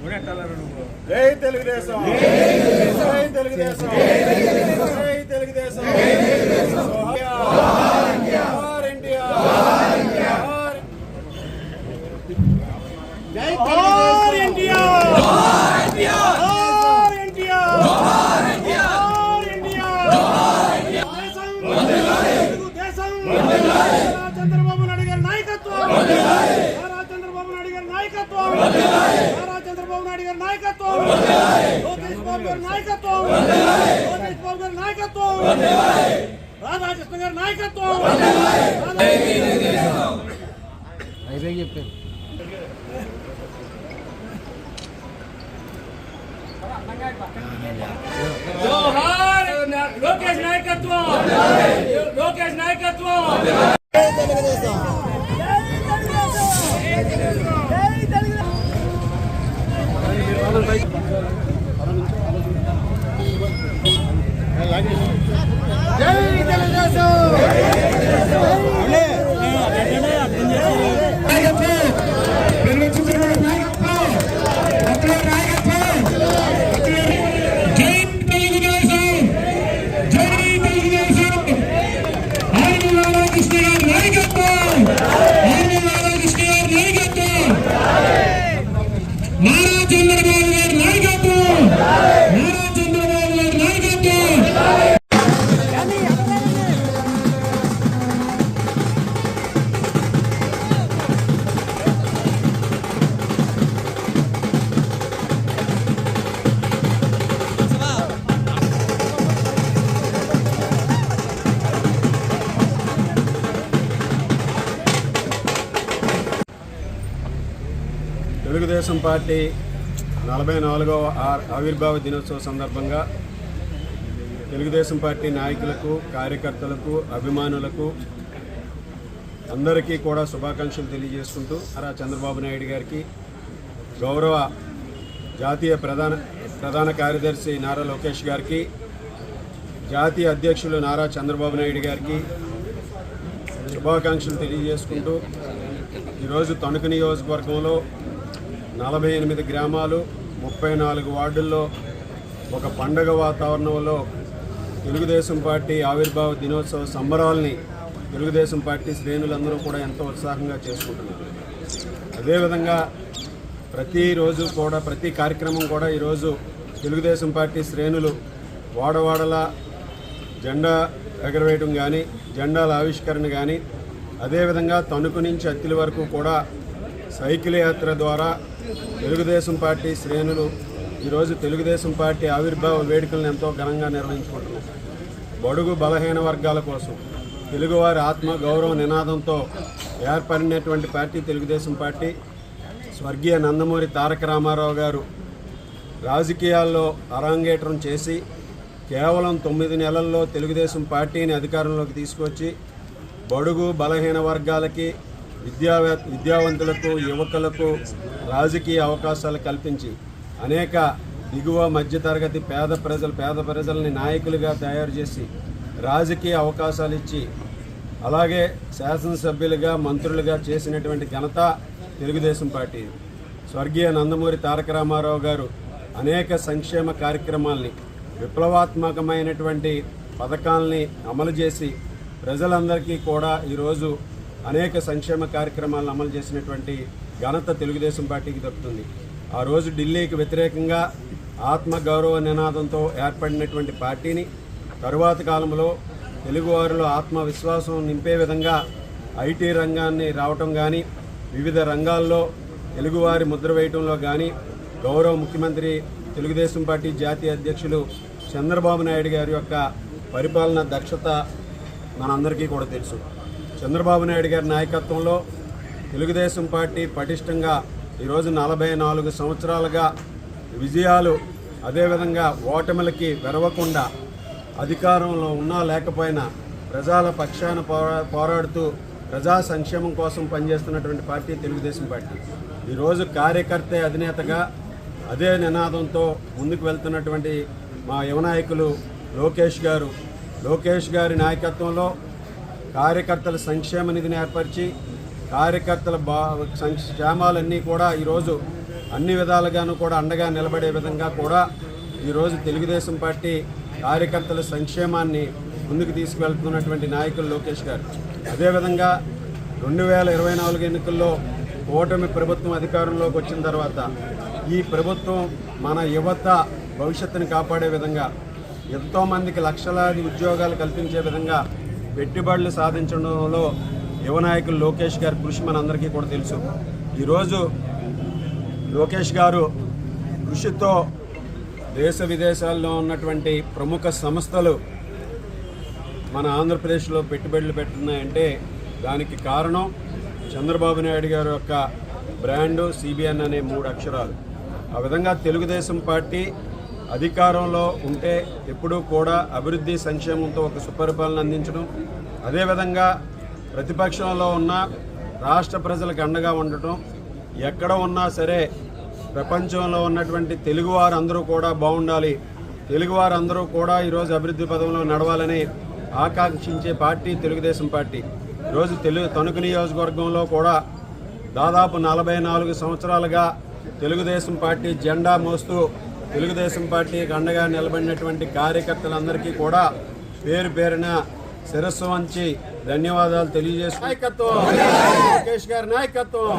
జై తెలుగుదేశం, జై తెలుగుదేశం, జై తెలుగుదేశం, జోహార్ ఇండియా, జై జోహార్ ఇండియా, జోహార్ ఇండియా, జోహార్ ఇండియా, జోహార్ ఇండియా, జోహార్ ఇండియా, తెలుగుదేశం వందనాలు, చంద్రబాబు నాయుడు గారి నాయకత్వం వందనాలు, చంద్రబాబు నాయుడు గారి నాయకత్వం వందనాలు, చంద్రబాబు నాయుడు గారి నాయకత్వం వందనాలు, లోకేష్ బాబు గారి నాయకత్వం వందనాలు, లోకేష్ బాబు గారి నాయకత్వం వందనాలు, రాధాకృష్ణ గారి నాయకత్వం వందనాలు. అయిపోయి చెప్పాను. జోహార్ లోకేష్ నాయకత్వం, లోకేష్ నాయకత్వం. జై తెలుగుదేశం, జై తెలుగుదేశం, జై తెలుగుదేశం. తెలుగుదేశం పార్టీ 44వ ఆవిర్భావ దినోత్సవ సందర్భంగా తెలుగుదేశం పార్టీ నాయకులకు, కార్యకర్తలకు, అభిమానులకు అందరికీ కూడా శుభాకాంక్షలు తెలియజేసుకుంటూ చంద్రబాబు నాయుడు గారికి, గౌరవ జాతీయ ప్రధాన కార్యదర్శి నారా లోకేష్ గారికి, జాతీయ అధ్యక్షులు నారా చంద్రబాబు నాయుడు గారికి శుభాకాంక్షలు తెలియజేసుకుంటూ ఈరోజు తణుకు నియోజకవర్గంలో 48 గ్రామాలు, 34 వార్డుల్లో ఒక పండగ వాతావరణంలో తెలుగుదేశం పార్టీ ఆవిర్భావ దినోత్సవ సంబరాల్ని తెలుగుదేశం పార్టీ శ్రేణులందరూ కూడా ఎంతో ఉత్సాహంగా చేసుకుంటున్నారు. అదేవిధంగా ప్రతిరోజు కూడా ప్రతి కార్యక్రమం కూడా ఈరోజు తెలుగుదేశం పార్టీ శ్రేణులు వాడవాడల జెండా ఎగరవేయడం కానీ, జెండాల ఆవిష్కరణ కానీ, అదేవిధంగా తణుకు నుంచి అత్తిలి వరకు కూడా సైకిల్ యాత్ర ద్వారా తెలుగుదేశం పార్టీ శ్రేణులు ఈరోజు తెలుగుదేశం పార్టీ ఆవిర్భావ వేడుకలను ఎంతో ఘనంగా నిర్వహించుకుంటున్నారు. బడుగు బలహీన వర్గాల కోసం తెలుగువారి ఆత్మ గౌరవ నినాదంతో ఏర్పడినటువంటి పార్టీ తెలుగుదేశం పార్టీ. స్వర్గీయ నందమూరి తారక రామారావు గారు రాజకీయాల్లో అరంగేట్రం చేసి కేవలం 9 నెలల్లో తెలుగుదేశం పార్టీని అధికారంలోకి తీసుకొచ్చి బడుగు బలహీన వర్గాలకి, విద్యావంతులకు, యువకులకు రాజకీయ అవకాశాలు కల్పించి అనేక దిగువ మధ్యతరగతి పేద ప్రజల్ని నాయకులుగా తయారు చేసి రాజకీయ అవకాశాలు ఇచ్చి అలాగే శాసనసభ్యులుగా, మంత్రులుగా చేసినటువంటి ఘనత తెలుగుదేశం పార్టీ. స్వర్గీయ నందమూరి తారక రామారావు గారు అనేక సంక్షేమ కార్యక్రమాల్ని, విప్లవాత్మకమైనటువంటి పథకాలని అమలు చేసి ప్రజలందరికీ కూడా ఈరోజు అనేక సంక్షేమ కార్యక్రమాలను అమలు చేసినటువంటి ఘనత తెలుగుదేశం పార్టీకి దక్కుతుంది. ఆ రోజు ఢిల్లీకి వ్యతిరేకంగా ఆత్మగౌరవ నినాదంతో ఏర్పడినటువంటి పార్టీని తరువాత కాలంలో తెలుగువారిలో ఆత్మవిశ్వాసం నింపే విధంగా ఐటీ రంగాన్ని రావటం కానీ, వివిధ రంగాల్లో తెలుగువారి ముద్ర వేయటంలో కానీ గౌరవ ముఖ్యమంత్రి తెలుగుదేశం పార్టీ జాతీయ అధ్యక్షులు చంద్రబాబు నాయుడు గారి యొక్క పరిపాలన దక్షత మనందరికీ కూడా తెలుసు. చంద్రబాబు నాయుడు గారి నాయకత్వంలో తెలుగుదేశం పార్టీ పటిష్టంగా ఈరోజు 44 సంవత్సరాలుగా విజయాలు, అదేవిధంగా ఓటమిలకి వెరవకుండా అధికారంలో ఉన్నా లేకపోయినా ప్రజల పక్షాన పోరాడుతూ ప్రజా సంక్షేమం కోసం పనిచేస్తున్నటువంటి పార్టీ తెలుగుదేశం పార్టీ. ఈరోజు కార్యకర్తే అధినేతగా అదే నినాదంతో ముందుకు వెళ్తున్నటువంటి మా యువ నాయకులు లోకేష్ గారి నాయకత్వంలో కార్యకర్తల సంక్షేమ నిధిని ఏర్పరిచి కార్యకర్తల సంక్షేమాలన్నీ కూడా ఈరోజు అన్ని విధాలుగాను కూడా అండగా నిలబడే విధంగా కూడా ఈరోజు తెలుగుదేశం పార్టీ కార్యకర్తల సంక్షేమాన్ని ముందుకు తీసుకువెళ్తున్నటువంటి నాయకులు లోకేష్ గారు. అదేవిధంగా 2024 ఎన్నికల్లో కూటమి ప్రభుత్వం అధికారంలోకి వచ్చిన తర్వాత ఈ ప్రభుత్వం మన యువత భవిష్యత్తును కాపాడే విధంగా, ఎంతోమందికి లక్షలాది ఉద్యోగాలు కల్పించే విధంగా పెట్టుబడులు సాధించడంలో యువ నాయకులు లోకేష్ గారి కృషి మనందరికీ కూడా తెలుసు. ఈరోజు లోకేష్ గారు కృషితో దేశ విదేశాల్లో ఉన్నటువంటి ప్రముఖ సంస్థలు మన ఆంధ్రప్రదేశ్లో పెట్టుబడులు పెడుతున్నాయంటే దానికి కారణం చంద్రబాబు నాయుడు గారి యొక్క బ్రాండు సిబిఎన్ అనే 3 అక్షరాలు. ఆ విధంగా తెలుగుదేశం పార్టీ అధికారంలో ఉంటే ఎప్పుడూ కూడా అభివృద్ధి సంక్షేమంతో ఒక సుపరిపాలన అందించడం, అదేవిధంగా ప్రతిపక్షంలో ఉన్న రాష్ట్ర ప్రజలకు అండగా ఉండటం, ఎక్కడ ఉన్నా సరే ప్రపంచంలో ఉన్నటువంటి తెలుగువారందరూ కూడా బాగుండాలి, తెలుగువారందరూ కూడా ఈరోజు అభివృద్ధి పదంలో నడవాలని ఆకాంక్షించే పార్టీ తెలుగుదేశం పార్టీ. ఈరోజు తణుకు నియోజకవర్గంలో కూడా దాదాపు 44 సంవత్సరాలుగా తెలుగుదేశం పార్టీ జెండా మోస్తూ తెలుగుదేశం పార్టీకి అండగా నిలబడినటువంటి కార్యకర్తలందరికీ కూడా పేరు పేరున శిరస్సు వంచి ధన్యవాదాలు తెలియజేస్తూ లోకేష్ గారి నాయకత్వం.